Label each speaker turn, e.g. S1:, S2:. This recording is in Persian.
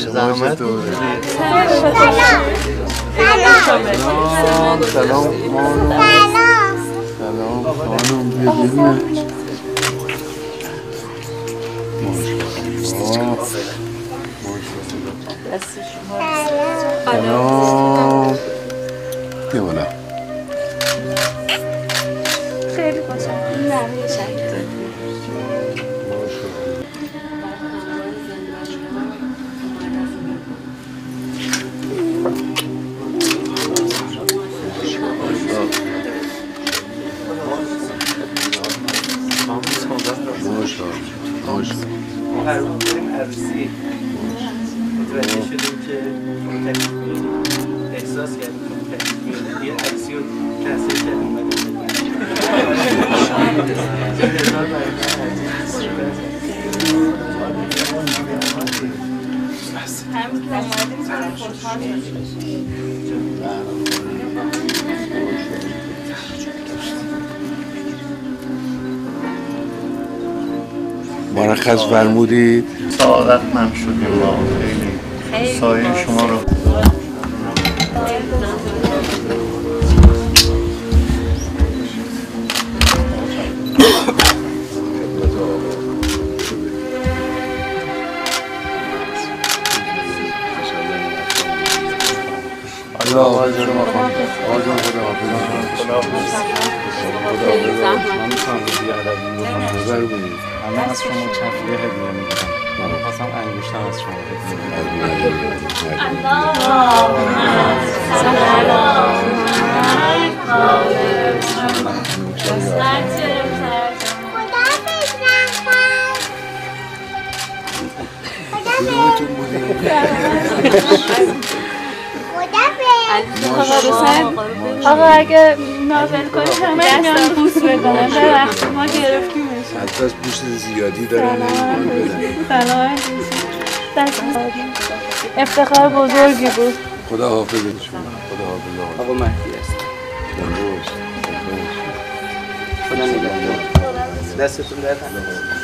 S1: زحمت
S2: سلام خانم بیا ببینم سلام بیا بالا
S3: خیلی خوشم نمیشه
S1: هر روز بریم عروسی متوجه شدیم که شما تکلیف میدید احساس کردیم شما تکلیف میدید یه عروسی رو کنسل کردیم
S2: مرخص فرمودید
S4: سعادت من شدیم ما خیلی سایه شما رو
S2: الله آواز شما خواهد آزان خدا حافظ من میتونم رو بیادم نظر بودید
S5: من از شما چند هدیه میگیرم من خواستم انگشتم از شما
S3: آقا اگه نازل کنی همه میان بوس بدنم ببخشید ما گرفتیمش
S2: از دست بوس زیادی دارن
S3: سلام دست افتخار بزرگی بود
S2: خدا حافظ شما خدا حافظ
S1: آقا مهدی است خدا نگهدار دستتون درد